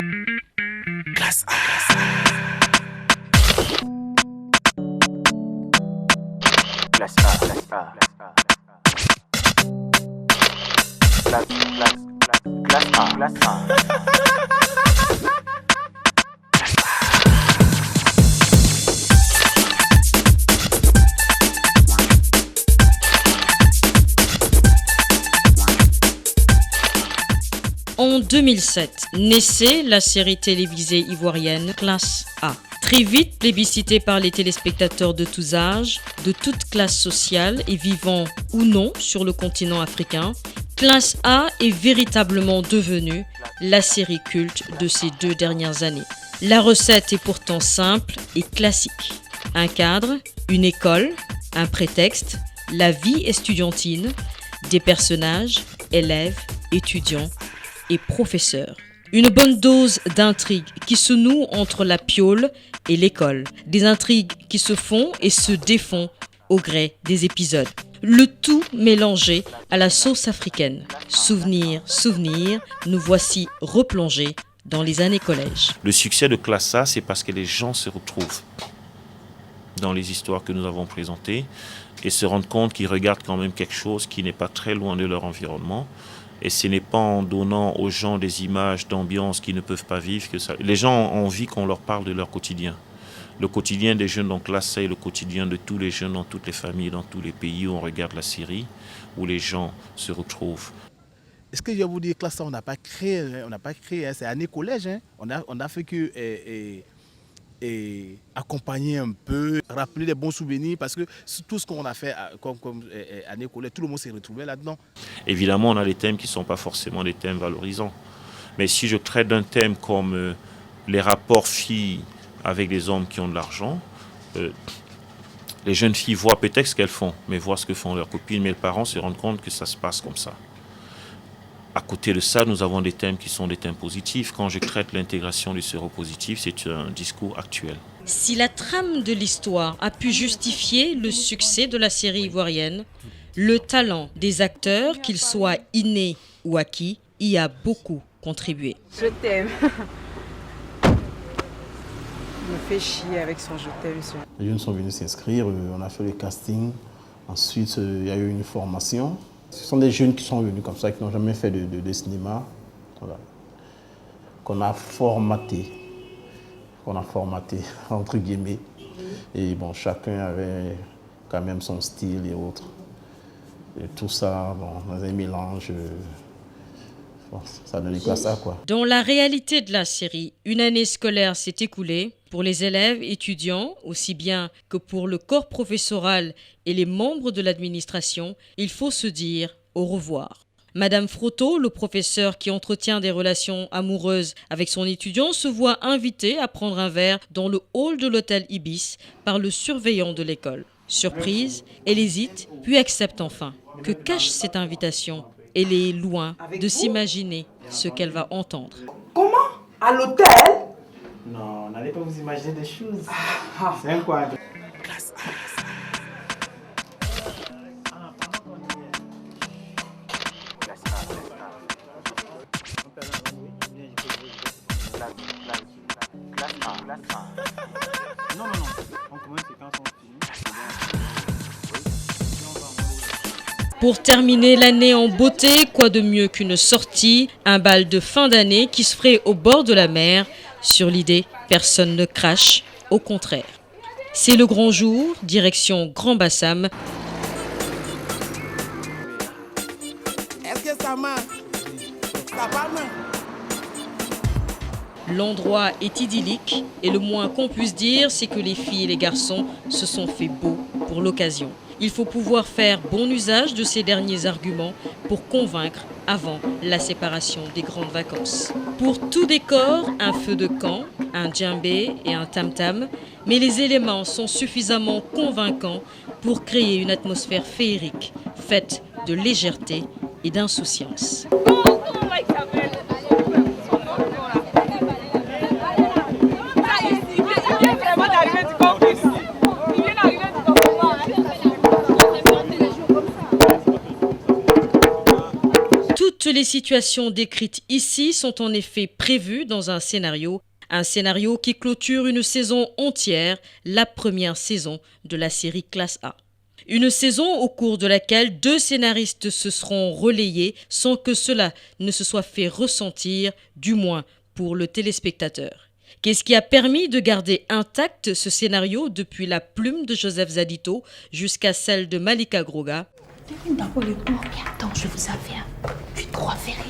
Classe A. Classe A. Classe A. Classe A. Classe A. En 2007, naissait la série télévisée ivoirienne Classe A. Très vite plébiscitée par les téléspectateurs de tous âges, de toutes classes sociales et vivant ou non sur le continent africain, Classe A est véritablement devenue la série culte de ces 2 dernières années. La recette est pourtant simple et classique. Un cadre, une école, un prétexte, la vie estudiantine, des personnages, élèves, étudiants et professeurs. Une bonne dose d'intrigues qui se nouent entre la piole et l'école. Des intrigues qui se font et se défont au gré des épisodes. Le tout mélangé à la sauce africaine. Souvenir, nous voici replongés dans les années collège. Le succès de Classe A, c'est parce que les gens se retrouvent dans les histoires que nous avons présentées et se rendent compte qu'ils regardent quand même quelque chose qui n'est pas très loin de leur environnement. Et ce n'est pas en donnant aux gens des images d'ambiance qu'ils ne peuvent pas vivre que ça... Les gens ont envie qu'on leur parle de leur quotidien. Le quotidien des jeunes dans Classe A est le quotidien de tous les jeunes dans toutes les familles, dans tous les pays où on regarde la série, où les gens se retrouvent. Est-ce que je vais vous dire, Classe A, on n'a pas créé, hein, c'est année collège. Hein. On a fait que accompagner un peu, rappeler des bons souvenirs, parce que tout ce qu'on a fait comme année collège, tout le monde s'est retrouvé là-dedans. Évidemment, on a des thèmes qui ne sont pas forcément des thèmes valorisants. Mais si je traite d'un thème comme les rapports filles avec des hommes qui ont de l'argent, les jeunes filles voient peut-être ce qu'elles font, mais voient ce que font leurs copines, mais les parents se rendent compte que ça se passe comme ça. À côté de ça, nous avons des thèmes qui sont des thèmes positifs. Quand je traite l'intégration du séropositif, c'est un discours actuel. Si la trame de l'histoire a pu justifier le succès de la série ivoirienne, le talent des acteurs, qu'ils soient innés ou acquis, y a beaucoup contribué. Je t'aime. Il me fait chier avec son je t'aime. Les jeunes sont venus s'inscrire, on a fait le casting. Ensuite, il y a eu une formation. Ce sont des jeunes qui sont venus comme ça, qui n'ont jamais fait de cinéma, voilà, qu'on a formaté, entre guillemets. Et bon, chacun avait quand même son style et autres. Et tout ça, bon, dans un mélange, bon, ça donnait Classe A, quoi. Dans la réalité de la série, une année scolaire s'est écoulée. Pour les élèves, étudiants, aussi bien que pour le corps professoral et les membres de l'administration, il faut se dire au revoir. Madame Frotto, le professeur qui entretient des relations amoureuses avec son étudiant, se voit invitée à prendre un verre dans le hall de l'hôtel Ibis par le surveillant de l'école. Surprise, elle hésite, puis accepte enfin. Que cache cette invitation? Elle est loin de s'imaginer ce qu'elle va entendre. Comment? À l'hôtel? Non, n'allez pas vous imaginer des choses. C'est un quoi? Classe A. Non, on commence quand on finit. Pour terminer l'année en beauté, quoi de mieux qu'une sortie, un bal de fin d'année qui se ferait au bord de la mer. Sur l'idée, personne ne crache, au contraire. C'est le grand jour, direction Grand Bassam. Est-ce que ça marche? Ça va, non? L'endroit est idyllique et le moins qu'on puisse dire, c'est que les filles et les garçons se sont fait beaux pour l'occasion. Il faut pouvoir faire bon usage de ces derniers arguments pour convaincre avant la séparation des grandes vacances. Pour tout décor, un feu de camp, un djembé et un tam-tam, mais les éléments sont suffisamment convaincants pour créer une atmosphère féerique, faite de légèreté et d'insouciance. les situations décrites ici sont en effet prévues dans un scénario qui clôture une saison entière, la première saison de la série Classe A. Une saison au cours de laquelle 2 scénaristes se seront relayés sans que cela ne se soit fait ressentir, du moins pour le téléspectateur. Qu'est-ce qui a permis de garder intact ce scénario depuis la plume de Joseph Zadito jusqu'à celle de Malika Groga? Attends, je vous avais du droit ferré.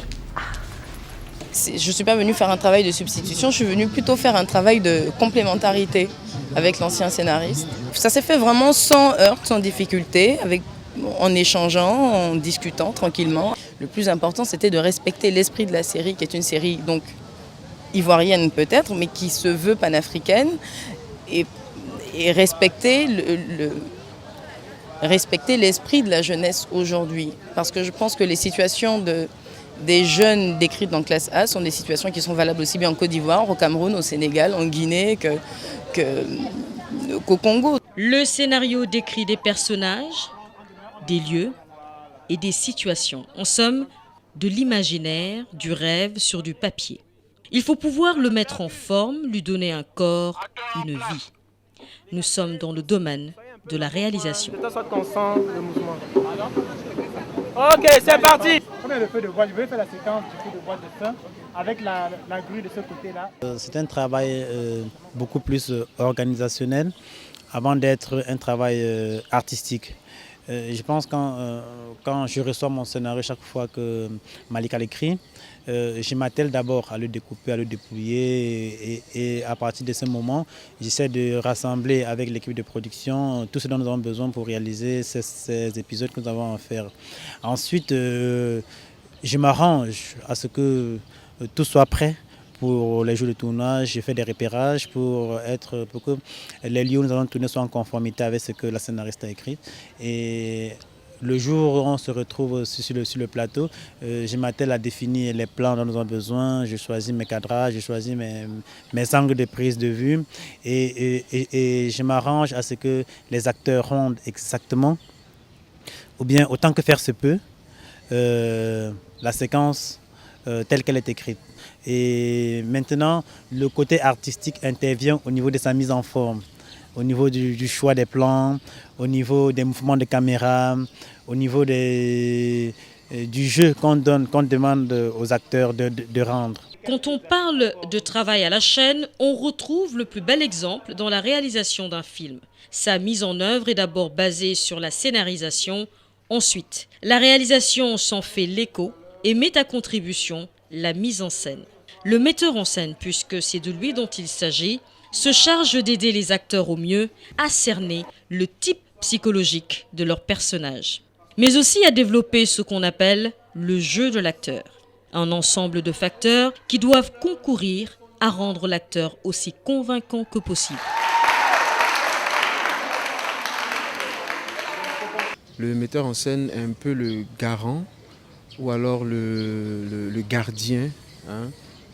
Je ne suis pas venue faire un travail de substitution, je suis venue plutôt faire un travail de complémentarité avec l'ancien scénariste. Ça s'est fait vraiment sans heurts, sans difficulté, en échangeant, en discutant tranquillement. Le plus important, c'était de respecter l'esprit de la série, qui est une série donc ivoirienne peut-être, mais qui se veut panafricaine, et respecter respecter l'esprit de la jeunesse aujourd'hui. Parce que je pense que les situations des jeunes décrites dans Classe A sont des situations qui sont valables aussi bien en Côte d'Ivoire, au Cameroun, au Sénégal, en Guinée qu'au Congo. Le scénario décrit des personnages, des lieux et des situations. En somme, de l'imaginaire, du rêve sur du papier. Il faut pouvoir le mettre en forme, lui donner un corps, une vie. Nous sommes dans le domaine de la réalisation. Ok, c'est parti. Prenez le feu de bois, je vais faire la séquence du feu de bois de fin avec la grue de ce côté-là. C'est un travail beaucoup plus organisationnel avant d'être un travail artistique. Je pense que quand je reçois mon scénario chaque fois que Malika l'écrit, je m'attelle d'abord à le découper, à le dépouiller et à partir de ce moment, j'essaie de rassembler avec l'équipe de production tout ce dont nous avons besoin pour réaliser ces épisodes que nous avons à faire. Ensuite, je m'arrange à ce que tout soit prêt pour les jours de tournage. J'ai fait des repérages pour que les lieux où nous allons tourner soient en conformité avec ce que la scénariste a écrit. Et le jour où on se retrouve sur le plateau, je m'attelle à définir les plans dont nous avons besoin. Je choisis mes cadrages, je choisis mes angles de prise de vue et je m'arrange à ce que les acteurs rendent exactement, ou bien autant que faire se peut, la séquence telle qu'elle est écrite. Et maintenant, le côté artistique intervient au niveau de sa mise en forme, au niveau du choix des plans, au niveau des mouvements de caméra, au niveau du jeu qu'on demande aux acteurs de rendre. Quand on parle de travail à la chaîne, on retrouve le plus bel exemple dans la réalisation d'un film. Sa mise en œuvre est d'abord basée sur la scénarisation. Ensuite, la réalisation s'en fait l'écho et met à contribution la mise en scène. Le metteur en scène, puisque c'est de lui dont il s'agit, se charge d'aider les acteurs au mieux à cerner le type psychologique de leur personnage, mais aussi à développer ce qu'on appelle le jeu de l'acteur, un ensemble de facteurs qui doivent concourir à rendre l'acteur aussi convaincant que possible. Le metteur en scène est un peu le garant ou alors le gardien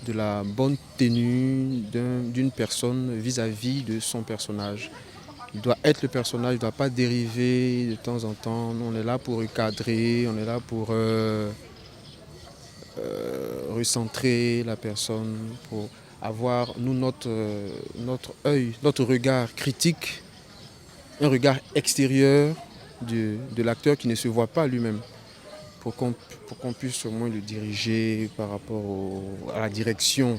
de la bonne tenue d'une personne vis-à-vis de son personnage. Il doit être le personnage, il ne doit pas dériver de temps en temps. On est là pour recadrer, on est là pour recentrer la personne, pour avoir notre œil, notre regard critique, un regard extérieur de l'acteur qui ne se voit pas lui-même, pour qu'on puisse au moins le diriger par rapport à la direction.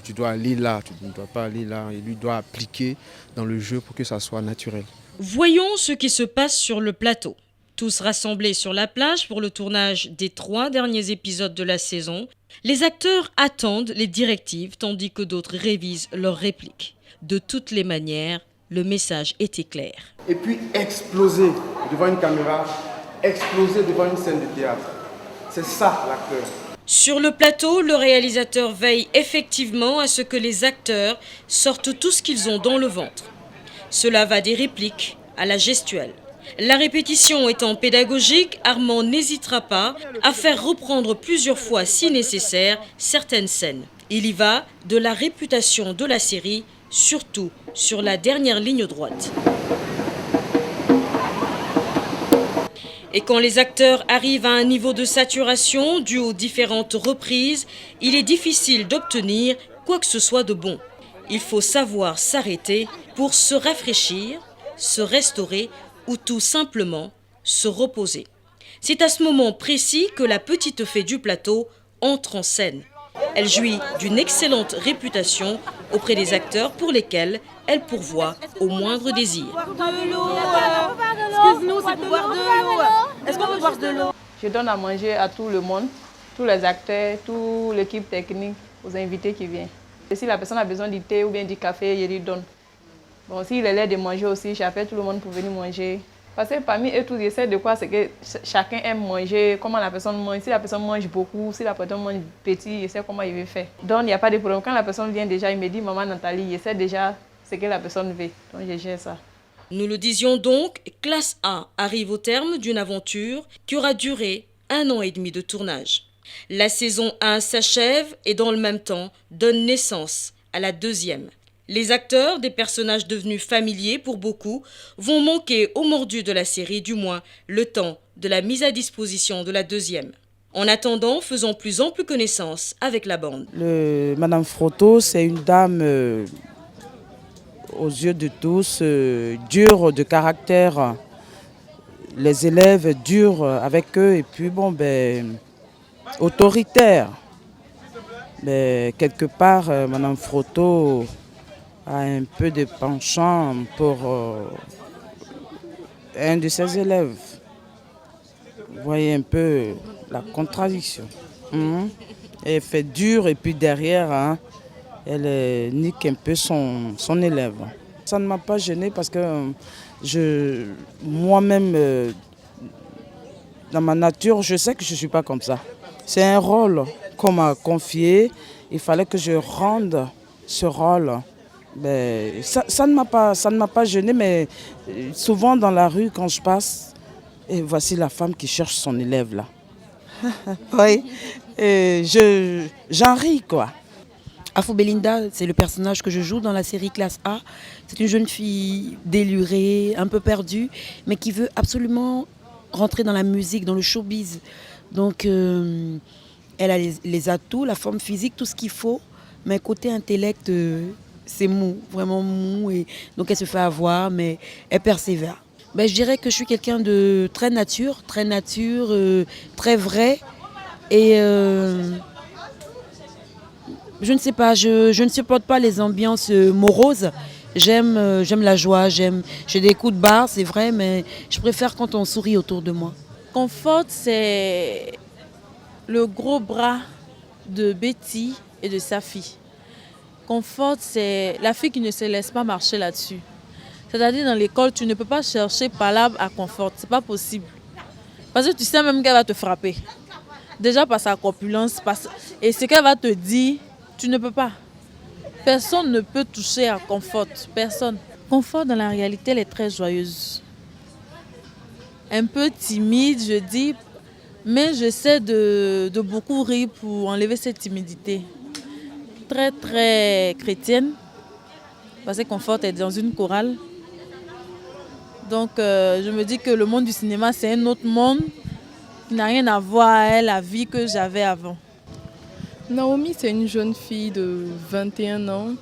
Tu dois aller là, tu ne dois pas aller là, et lui doit appliquer dans le jeu pour que ça soit naturel. Voyons ce qui se passe sur le plateau. Tous rassemblés sur la plage pour le tournage des 3 derniers épisodes de la saison, les acteurs attendent les directives tandis que d'autres révisent leurs répliques. De toutes les manières, le message était clair. Et puis exploser devant une caméra, exploser devant une scène de théâtre. C'est ça l'acteur. Sur le plateau, le réalisateur veille effectivement à ce que les acteurs sortent tout ce qu'ils ont dans le ventre. Cela va des répliques à la gestuelle. La répétition étant pédagogique, Armand n'hésitera pas à faire reprendre plusieurs fois si nécessaire certaines scènes. Il y va de la réputation de la série, surtout sur la dernière ligne droite. Et quand les acteurs arrivent à un niveau de saturation dû aux différentes reprises, il est difficile d'obtenir quoi que ce soit de bon. Il faut savoir s'arrêter pour se rafraîchir, se restaurer ou tout simplement se reposer. C'est à ce moment précis que la petite fée du plateau entre en scène. Elle jouit d'une excellente réputation auprès des acteurs pour lesquels elle pourvoit au moindre désir. Excuse-nous, c'est pour boire de l'eau. Est-ce qu'on peut boire de l'eau? Je donne à manger à tout le monde, tous les acteurs, toute l'équipe technique, aux invités qui viennent. Et si la personne a besoin du thé ou bien du café, je lui donne. Bon, s'il est l'air de manger aussi, j'appelle tout le monde pour venir manger. Parce que parmi eux tous, j'essaie de quoi, c'est que chacun aime manger, comment la personne mange. Si la personne mange beaucoup, si la personne mange petit, je sais comment il veut faire. Donc il n'y a pas de problème. Quand la personne vient déjà, il me dit, maman Nathalie, je sais déjà ce que la personne veut. Donc je gère ça. Nous le disions donc, Classe A arrive au terme d'une aventure qui aura duré 1 an et demi de tournage. La saison 1 s'achève et dans le même temps donne naissance à la deuxième. Les acteurs, des personnages devenus familiers pour beaucoup, vont manquer aux mordus de la série, du moins le temps de la mise à disposition de la deuxième. En attendant, faisons plus ample connaissance avec la bande. Madame Frotto, c'est une dame aux yeux de tous, dure de caractère. Les élèves durs avec eux et puis autoritaire. Mais quelque part, Madame Frotto a un peu de penchant pour un de ses élèves. Vous voyez un peu la contradiction. Elle fait dur et puis derrière, elle nique un peu son élève. Ça ne m'a pas gênée parce que moi-même, dans ma nature, je sais que je ne suis pas comme ça. C'est un rôle qu'on m'a confié. Il fallait que je rende ce rôle. Mais ça ne m'a pas gênée, mais souvent dans la rue, quand je passe, et voici la femme qui cherche son élève là. Oui, j'en ris quoi. Afo Belinda, c'est le personnage que je joue dans la série Classe A. C'est une jeune fille délurée, un peu perdue, mais qui veut absolument rentrer dans la musique, dans le showbiz. Donc, elle a les atouts, la forme physique, tout ce qu'il faut, mais côté intellect, c'est mou, vraiment mou. Et donc, elle se fait avoir, mais elle persévère. Je dirais que je suis quelqu'un de très nature, très vrai. Et je ne sais pas, je ne supporte pas les ambiances moroses. J'aime la joie, j'ai des coups de barre, c'est vrai, mais je préfère quand on sourit autour de moi. Comfort, c'est le gros bras de Betty et de sa fille. Comfort, c'est la fille qui ne se laisse pas marcher là-dessus. C'est-à-dire dans l'école, tu ne peux pas chercher palabre à Comfort, c'est pas possible. Parce que tu sais même qu'elle va te frapper. Déjà par sa corpulence, et ce qu'elle va te dire, tu ne peux pas. Personne ne peut toucher à Comfort, personne. Comfort, dans la réalité, elle est très joyeuse. Un peu timide, je dis, mais j'essaie de beaucoup rire pour enlever cette timidité. Très, très chrétienne, parce que Comfort est dans une chorale. Donc, je me dis que le monde du cinéma, c'est un autre monde qui n'a rien à voir avec la vie que j'avais avant. Naomi, c'est une jeune fille de 21 ans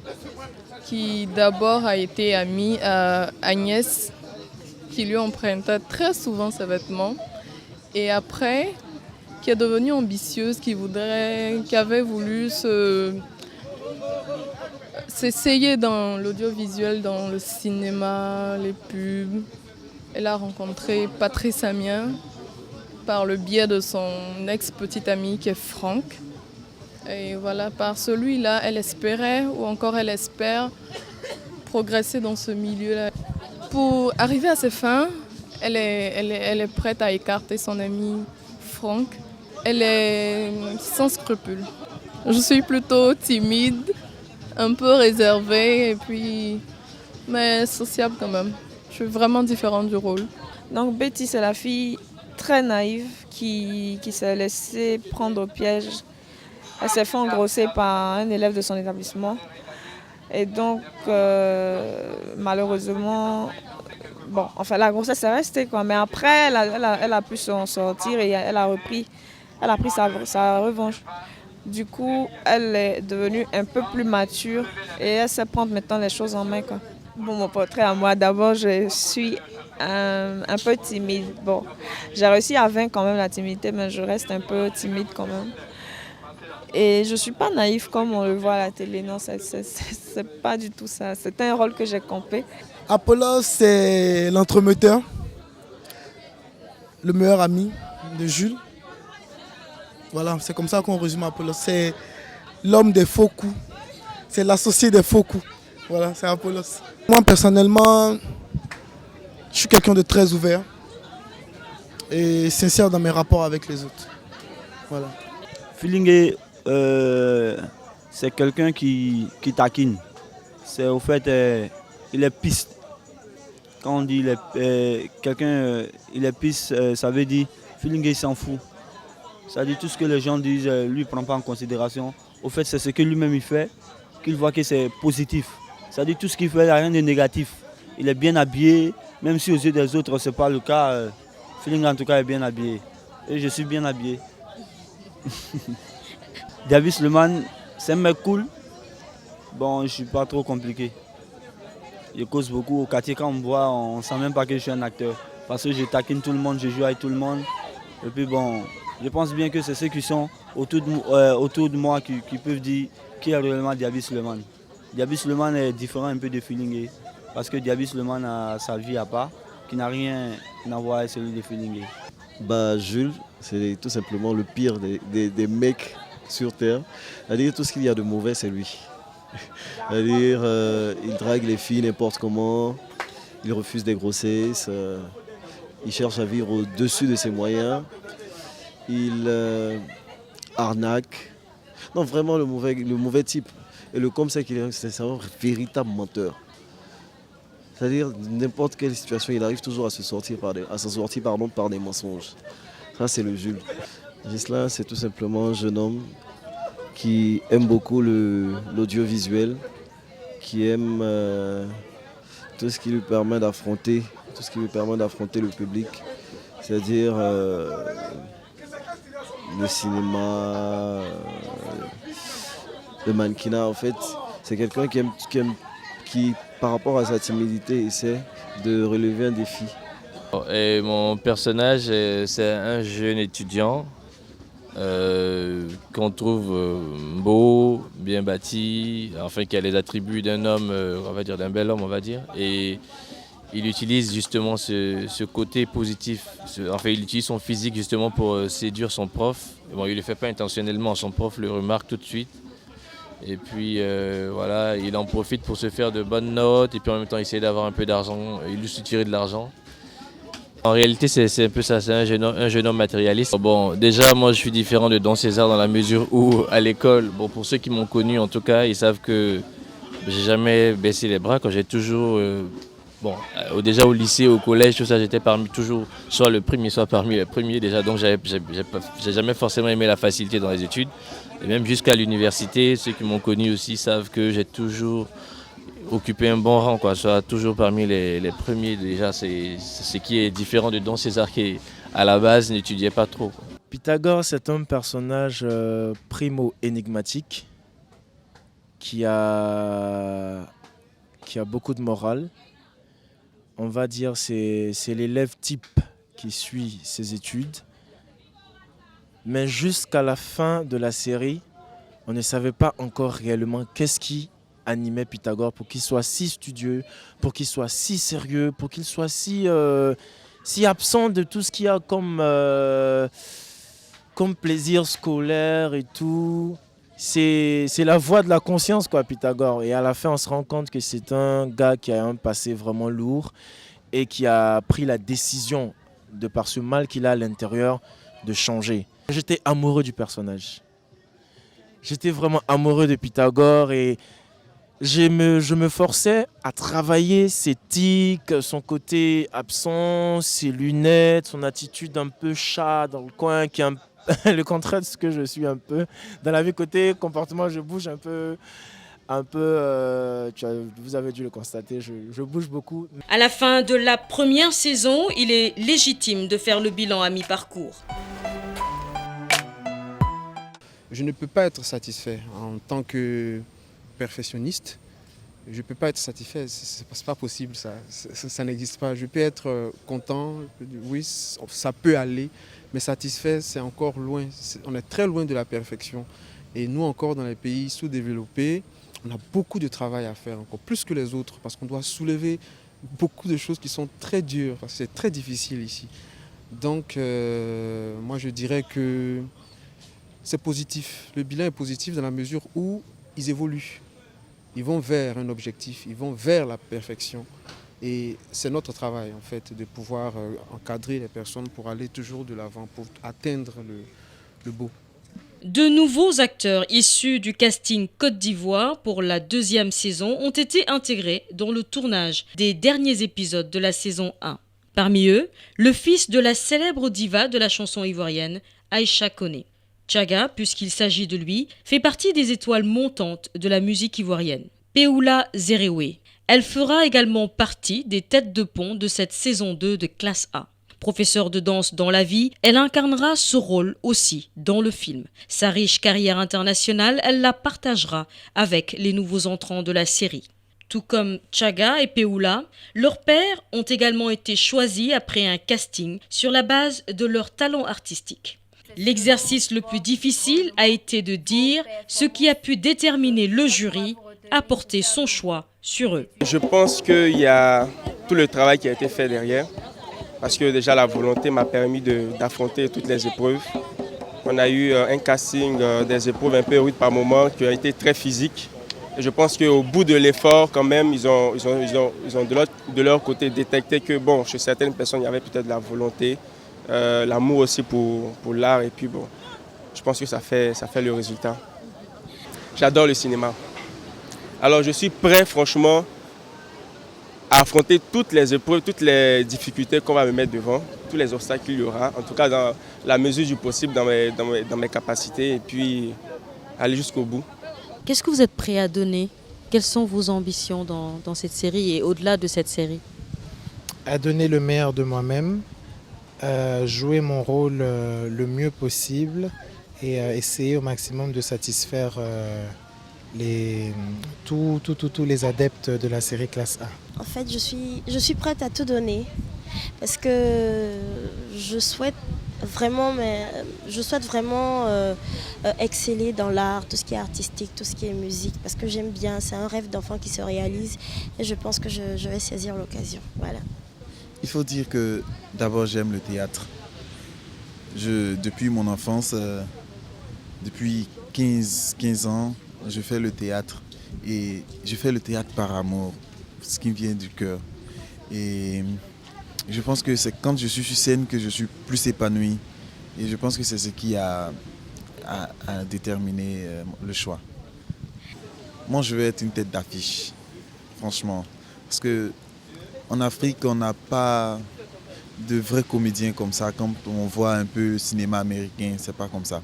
qui d'abord a été amie à Agnès, qui lui emprunta très souvent ses vêtements. Et après, qui est devenue ambitieuse, qui avait voulu s'essayer dans l'audiovisuel, dans le cinéma, les pubs. Elle a rencontré Patrice Amiens par le biais de son ex-petit ami qui est Franck. Et voilà, par celui-là, elle espérait, ou encore elle espère, progresser dans ce milieu-là. Pour arriver à ses fins, elle est prête à écarter son ami Franck. Elle est sans scrupules. Je suis plutôt timide, un peu réservée, mais sociable quand même. Je suis vraiment différente du rôle. Donc Betty, c'est la fille très naïve qui s'est laissée prendre au piège. Elle s'est fait engrosser par un élève de son établissement. Et donc, malheureusement, bon, enfin, la grossesse est restée, quoi. Mais après, elle a pu s'en sortir et elle a pris sa revanche. Du coup, elle est devenue un peu plus mature et elle sait prendre maintenant les choses en main, quoi. Bon, mon portrait à moi, d'abord, je suis un peu timide. Bon, j'ai réussi à vaincre quand même la timidité, mais je reste un peu timide quand même. Et je ne suis pas naïve comme on le voit à la télé. Non, c'est pas du tout ça. C'est un rôle que j'ai campé. Apollos, c'est l'entremetteur, le meilleur ami de Jules. Voilà, c'est comme ça qu'on résume Apollos. C'est l'homme des faux coups. C'est l'associé des faux coups. Voilà, c'est Apollos. Moi, personnellement, je suis quelqu'un de très ouvert et sincère dans mes rapports avec les autres. Voilà. Filingue, c'est quelqu'un qui taquine. C'est au fait, il est piste. Quand on dit quelqu'un, il est piste, ça veut dire Filingue, il s'en fout. Ça dit tout ce que les gens disent, lui ne prend pas en considération. Au fait, c'est ce que lui-même il fait, qu'il voit que c'est positif. Ça dit tout ce qu'il fait, il n'y a rien de négatif. Il est bien habillé, même si aux yeux des autres, ce n'est pas le cas. Filingue, en tout cas, est bien habillé. Et je suis bien habillé. Davis Leman, c'est un mec cool. Bon, je ne suis pas trop compliqué. Je cause beaucoup. Au quartier, quand on me voit, on ne sent même pas que je suis un acteur. Parce que je taquine tout le monde, je joue avec tout le monde. Et puis bon, je pense bien que c'est ceux qui sont autour de moi qui peuvent dire qui est réellement Davis Leman. Davis Leman est différent un peu de Filingue. Parce que Davis Leman a sa vie à part, qui n'a rien à voir avec celui de Filingue. Bah, Jules, c'est tout simplement le pire des mecs sur Terre. C'est-à-dire tout ce qu'il y a de mauvais, c'est lui. C'est-à-dire il drague les filles n'importe comment, il refuse des grossesses, il cherche à vivre au-dessus de ses moyens, il arnaque. Non, vraiment le mauvais type. Et le comme c'est qu'il est, c'est un véritable menteur. C'est-à-dire n'importe quelle situation, il arrive toujours à s'en sortir par des mensonges. Ça, c'est le Jules. Gislain, c'est tout simplement un jeune homme qui aime beaucoup l'audiovisuel, qui aime tout ce qui lui permet d'affronter le public, c'est-à-dire le cinéma, le mannequinat. En fait, c'est quelqu'un qui, par rapport à sa timidité, essaie de relever un défi. Et mon personnage, c'est un jeune étudiant qu'on trouve beau, bien bâti, enfin qui a les attributs d'un homme, on va dire d'un bel homme, on va dire. Et il utilise justement ce côté positif. Enfin, il utilise son physique justement pour séduire son prof. Bon, il ne le fait pas intentionnellement, son prof le remarque tout de suite. Et puis voilà, il en profite pour se faire de bonnes notes et puis en même temps essayer d'avoir un peu d'argent, il lui soutirer de l'argent. En réalité, c'est un peu ça, c'est un jeune homme matérialiste. Bon, déjà, moi, je suis différent de Don César dans la mesure où, à l'école, bon, pour ceux qui m'ont connu, en tout cas, ils savent que j'ai jamais baissé les bras. Quand j'ai toujours, déjà au lycée, au collège, tout ça, j'étais toujours soit le premier, soit parmi les premiers. Déjà, donc, j'ai jamais forcément aimé la facilité dans les études. Et même jusqu'à l'université, ceux qui m'ont connu aussi savent que j'ai toujours occuper un bon rang, quoi, soit toujours parmi les premiers. Déjà, c'est ce qui est différent de Don César qui, à la base, n'étudiait pas trop, quoi. Pythagore, c'est un personnage primo énigmatique qui a beaucoup de morale. On va dire c'est l'élève type qui suit ses études. Mais jusqu'à la fin de la série, on ne savait pas encore réellement qu'est-ce qui animait Pythagore pour qu'il soit si studieux, pour qu'il soit si sérieux, pour qu'il soit si absent de tout ce qu'il y a comme plaisir scolaire et tout. C'est la voix de la conscience, quoi, Pythagore. Et à la fin, on se rend compte que c'est un gars qui a un passé vraiment lourd et qui a pris la décision, de par ce mal qu'il a à l'intérieur, de changer. J'étais amoureux du personnage. J'étais vraiment amoureux de Pythagore et je me forçais à travailler ses tics, son côté absent, ses lunettes, son attitude un peu chat dans le coin, qui est le contraire de ce que je suis un peu. Dans la vie côté comportement, je bouge un peu un peu, vous avez dû le constater, je bouge beaucoup. À la fin de la première saison, il est légitime de faire le bilan à mi-parcours. Je ne peux pas être satisfait en tant que perfectionniste. Je ne peux pas être satisfait, c'est pas possible, ça n'existe pas. Je peux être content, oui, ça peut aller, mais satisfait, c'est encore loin. On est très loin de la perfection. Et nous, encore dans les pays sous-développés, on a beaucoup de travail à faire, encore plus que les autres, parce qu'on doit soulever beaucoup de choses qui sont très dures, parce que c'est très difficile ici. Donc, moi, je dirais que c'est positif. Le bilan est positif dans la mesure où ils évoluent. Ils vont vers un objectif, ils vont vers la perfection. Et c'est notre travail, en fait, de pouvoir encadrer les personnes pour aller toujours de l'avant, pour atteindre le beau. De nouveaux acteurs issus du casting Côte d'Ivoire pour la 2e saison ont été intégrés dans le tournage des derniers épisodes de la saison 1. Parmi eux, le fils de la célèbre diva de la chanson ivoirienne, Aïcha Koné. Tchaga, puisqu'il s'agit de lui, fait partie des étoiles montantes de la musique ivoirienne. Peoula Zerewe. Elle fera également partie des têtes de pont de cette saison 2 de Classe A. Professeure de danse dans la vie, elle incarnera ce rôle aussi dans le film. Sa riche carrière internationale, elle la partagera avec les nouveaux entrants de la série. Tout comme Tchaga et Peoula, leurs pères ont également été choisis après un casting sur la base de leur talent artistique. L'exercice le plus difficile a été de dire ce qui a pu déterminer le jury à porter son choix sur eux. Je pense qu'il y a tout le travail qui a été fait derrière, parce que déjà la volonté m'a permis d'affronter toutes les épreuves. On a eu un casting des épreuves un peu rudes par moments qui ont été très physiques. Et je pense qu'au bout de l'effort, quand même, ils ont de leur côté détecté que bon, chez certaines personnes, il y avait peut-être la volonté, l'amour aussi pour l'art. Et puis bon, je pense que ça fait le résultat. J'adore le cinéma. Alors je suis prêt, franchement, à affronter toutes les épreuves, toutes les difficultés qu'on va me mettre devant, tous les obstacles qu'il y aura, en tout cas dans la mesure du possible, dans mes capacités, et puis aller jusqu'au bout. Qu'est-ce que vous êtes prêt à donner? Quelles sont vos ambitions dans cette série et au-delà de cette série? À donner le meilleur de moi-même, jouer mon rôle le mieux possible et essayer au maximum de satisfaire tous les adeptes de la série Classe A. En fait, je suis prête à tout donner parce que je souhaite vraiment exceller dans l'art, tout ce qui est artistique, tout ce qui est musique, parce que j'aime bien, c'est un rêve d'enfant qui se réalise et je pense que je vais saisir l'occasion. Voilà. Il faut dire que d'abord j'aime le théâtre. Depuis mon enfance, depuis 15 ans, je fais le théâtre et je fais le théâtre par amour, ce qui me vient du cœur. Et je pense que c'est quand je suis sur scène que je suis plus épanoui et je pense que c'est ce qui a déterminé le choix. Moi, je vais être une tête d'affiche, franchement, parce que en Afrique, on n'a pas de vrais comédiens comme ça. Quand on voit un peu le cinéma américain, c'est pas comme ça.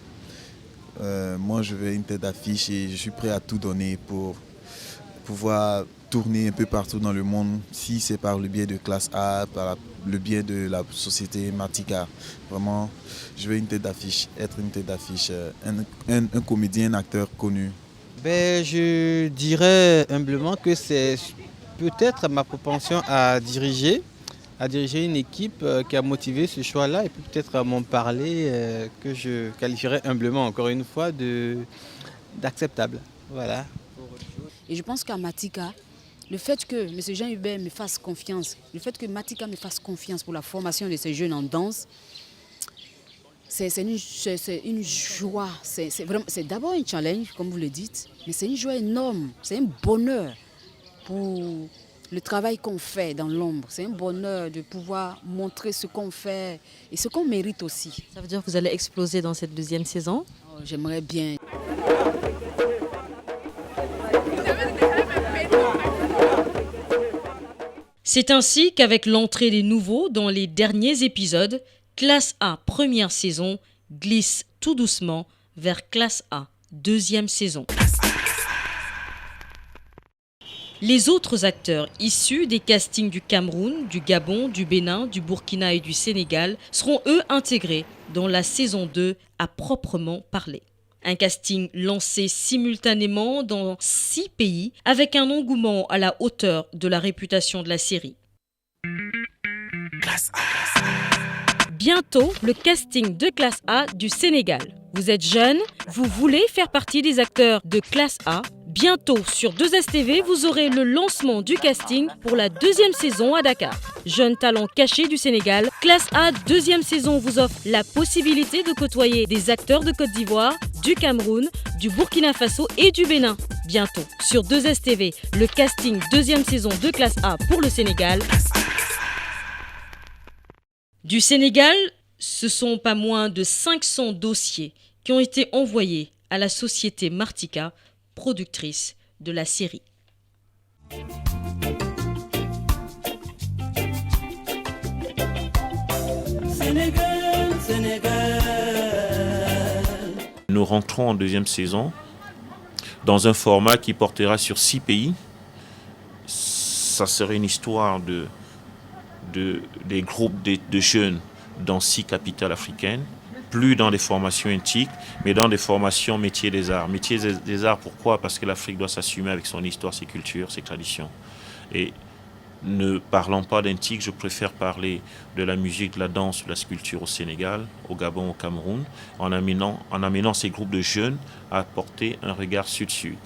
Moi, je veux une tête d'affiche et je suis prêt à tout donner pour pouvoir tourner un peu partout dans le monde, si c'est par le biais de Classe A, par le biais de la société Matika. Vraiment, je veux une tête d'affiche, être une tête d'affiche, un comédien, un acteur connu. Je dirais humblement que c'est peut-être ma propension à diriger une équipe qui a motivé ce choix-là et peut-être mon parler que je qualifierais humblement, encore une fois, d'acceptable. Voilà. Et je pense qu'à Matika, le fait que M. Jean Hubert me fasse confiance, le fait que Matika me fasse confiance pour la formation de ces jeunes en danse, c'est une joie. C'est d'abord un challenge, comme vous le dites, mais c'est une joie énorme, c'est un bonheur pour le travail qu'on fait dans l'ombre. C'est un bonheur de pouvoir montrer ce qu'on fait et ce qu'on mérite aussi. Ça veut dire que vous allez exploser dans cette 2e saison? J'aimerais bien. C'est ainsi qu'avec l'entrée des nouveaux dans les derniers épisodes, Classe A première saison glisse tout doucement vers Classe A 2e saison. Les autres acteurs issus des castings du Cameroun, du Gabon, du Bénin, du Burkina et du Sénégal seront eux intégrés dans la saison 2 à proprement parler. Un casting lancé simultanément dans 6 pays avec un engouement à la hauteur de la réputation de la série. Classe A. Bientôt, le casting de Classe A du Sénégal. Vous êtes jeune, vous voulez faire partie des acteurs de Classe A. Bientôt, sur 2STV, vous aurez le lancement du casting pour la 2e saison à Dakar. Jeunes talents cachés du Sénégal, Classe A 2e saison vous offre la possibilité de côtoyer des acteurs de Côte d'Ivoire, du Cameroun, du Burkina Faso et du Bénin. Bientôt, sur 2STV, le casting 2e saison de Classe A pour le Sénégal. Du Sénégal, ce sont pas moins de 500 dossiers qui ont été envoyés à la société Martika, productrice de la série. Sénégal, Sénégal. Nous rentrons en 2e saison dans un format qui portera sur 6 pays. Ça serait une histoire des groupes de jeunes dans 6 capitales africaines, plus dans des formations éthiques, mais dans des formations métiers des arts. Métiers des arts, pourquoi? Parce que l'Afrique doit s'assumer avec son histoire, ses cultures, ses traditions. Et ne parlant pas d'antique, je préfère parler de la musique, de la danse, de la sculpture au Sénégal, au Gabon, au Cameroun, en amenant ces groupes de jeunes à porter un regard sud-sud.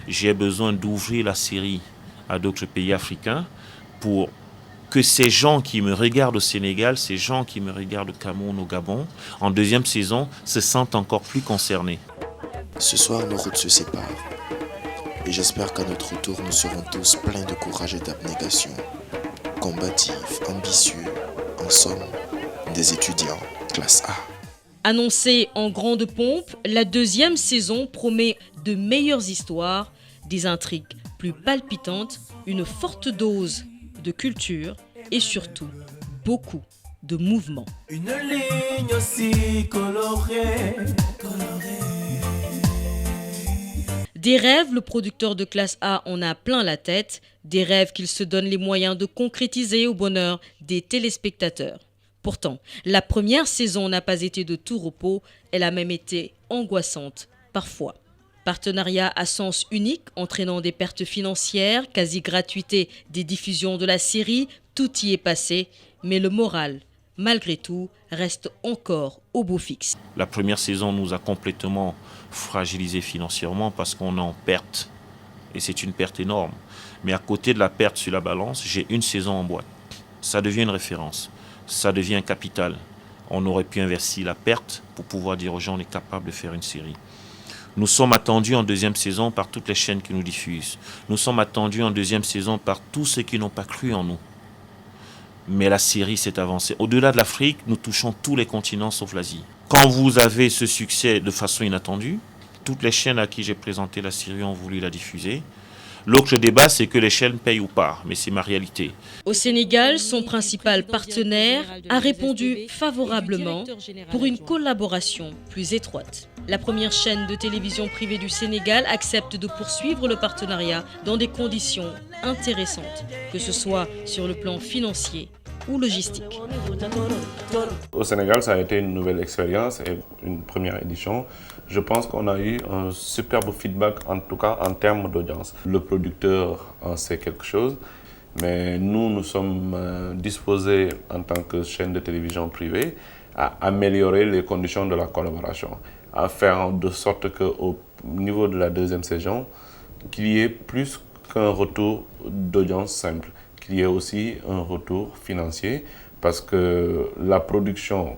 J'ai besoin d'ouvrir la série à d'autres pays africains pour que ces gens qui me regardent au Sénégal, ces gens qui me regardent au Cameroun, au Gabon, en 2e saison, se sentent encore plus concernés. Ce soir, nos routes se séparent. Et j'espère qu'à notre retour, nous serons tous pleins de courage et d'abnégation. Combatifs, ambitieux, en somme, des étudiants classe A. Annoncée en grande pompe, la 2e saison promet de meilleures histoires, des intrigues plus palpitantes, une forte dose de culture et surtout beaucoup de mouvement. Une ligne aussi colorée. Des rêves, le producteur de Classe A en a plein la tête, des rêves qu'il se donne les moyens de concrétiser au bonheur des téléspectateurs. Pourtant, la première saison n'a pas été de tout repos, elle a même été angoissante parfois. Partenariat à sens unique, entraînant des pertes financières, quasi-gratuité des diffusions de la série, tout y est passé, mais le moral, malgré tout, reste encore au beau fixe. La première saison nous a complètement fragilisés financièrement parce qu'on est en perte, et c'est une perte énorme. Mais à côté de la perte sur la balance, j'ai une saison en boîte. Ça devient une référence, ça devient un capital. On aurait pu inverser la perte pour pouvoir dire aux gens on est capable de faire une série. Nous sommes attendus en 2e saison par toutes les chaînes qui nous diffusent. Nous sommes attendus en 2e saison par tous ceux qui n'ont pas cru en nous. Mais la série s'est avancée. Au-delà de l'Afrique, nous touchons tous les continents sauf l'Asie. Quand vous avez ce succès de façon inattendue, toutes les chaînes à qui j'ai présenté la série ont voulu la diffuser. L'autre débat, c'est que les chaînes payent ou pas, mais c'est ma réalité. Au Sénégal, son principal partenaire a répondu favorablement pour une collaboration plus étroite. La première chaîne de télévision privée du Sénégal accepte de poursuivre le partenariat dans des conditions intéressantes, que ce soit sur le plan financier ou logistique. Au Sénégal, ça a été une nouvelle expérience et une première édition. Je pense qu'on a eu un superbe feedback, en tout cas en termes d'audience. Le producteur en sait quelque chose, mais nous sommes disposés en tant que chaîne de télévision privée à améliorer les conditions de la collaboration, à faire de sorte qu'au niveau de la 2e saison, qu'il y ait plus qu'un retour d'audience simple, qu'il y ait aussi un retour financier, parce que la production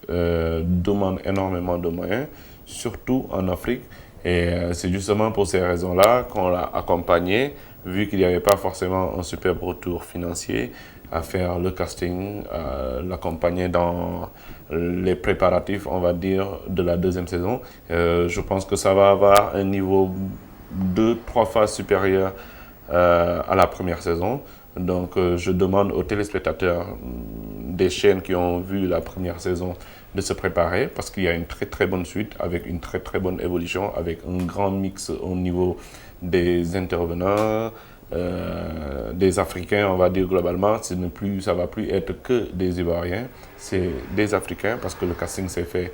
demande énormément de moyens, surtout en Afrique. Et c'est justement pour ces raisons-là qu'on l'a accompagné, vu qu'il n'y avait pas forcément un superbe retour financier, à faire le casting, l'accompagner dans les préparatifs, on va dire, de la 2e saison. Je pense que ça va avoir un niveau 2-3 fois supérieur à la première saison. Donc je demande aux téléspectateurs des chaînes qui ont vu la première saison de se préparer, parce qu'il y a une très très bonne suite, avec une très très bonne évolution, avec un grand mix au niveau des intervenants, des Africains, on va dire globalement, ça ne va plus être que des Ivoiriens, c'est des Africains parce que le casting s'est fait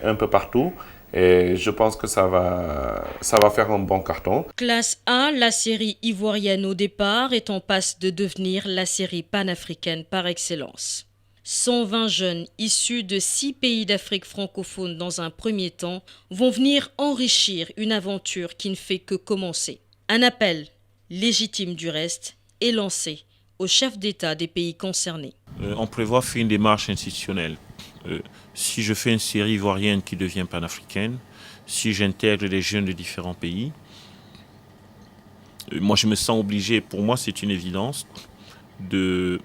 un peu partout. Et je pense que ça va faire un bon carton. Classe A, la série ivoirienne au départ est en passe de devenir la série panafricaine par excellence. 120 jeunes issus de 6 pays d'Afrique francophone dans un premier temps vont venir enrichir une aventure qui ne fait que commencer. Un appel, légitime du reste, est lancé aux chefs d'État des pays concernés. On prévoit faire une démarche institutionnelle. Si je fais une série ivoirienne qui devient panafricaine, si j'intègre des jeunes de différents pays, moi je me sens obligé, pour moi c'est une évidence, de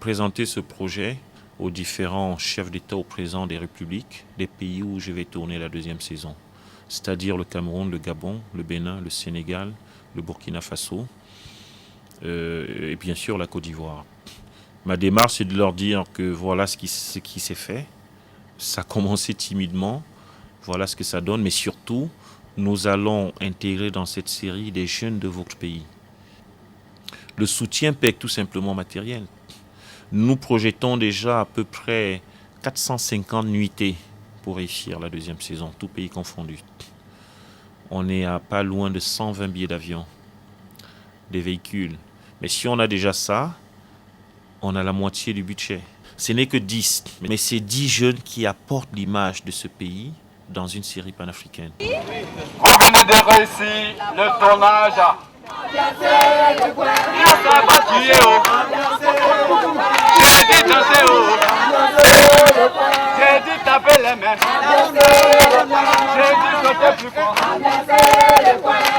présenter ce projet aux différents chefs d'État au présent des républiques, des pays où je vais tourner la deuxième saison. C'est-à-dire le Cameroun, le Gabon, le Bénin, le Sénégal, le Burkina Faso et bien sûr la Côte d'Ivoire. Ma démarche, c'est de leur dire que voilà ce qui s'est fait. Ça a commencé timidement. Voilà ce que ça donne. Mais surtout, nous allons intégrer dans cette série des jeunes de votre pays. Le soutien peut être tout simplement matériel. Nous projetons déjà à peu près 450 nuitées pour réussir la deuxième saison, tout pays confondu. On est à pas loin de 120 billets d'avion, des véhicules. Mais si on a déjà ça, on a la moitié du budget. Ce n'est que 10, mais c'est 10 jeunes qui apportent l'image de ce pays dans une série panafricaine. On venait de réussir le tournage. J'ai dit danser haut. J'ai dit taper les mains. J'ai dit sauter plus fort.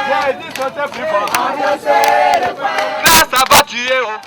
J'ai dit sauter plus fort. Grâce à Batué.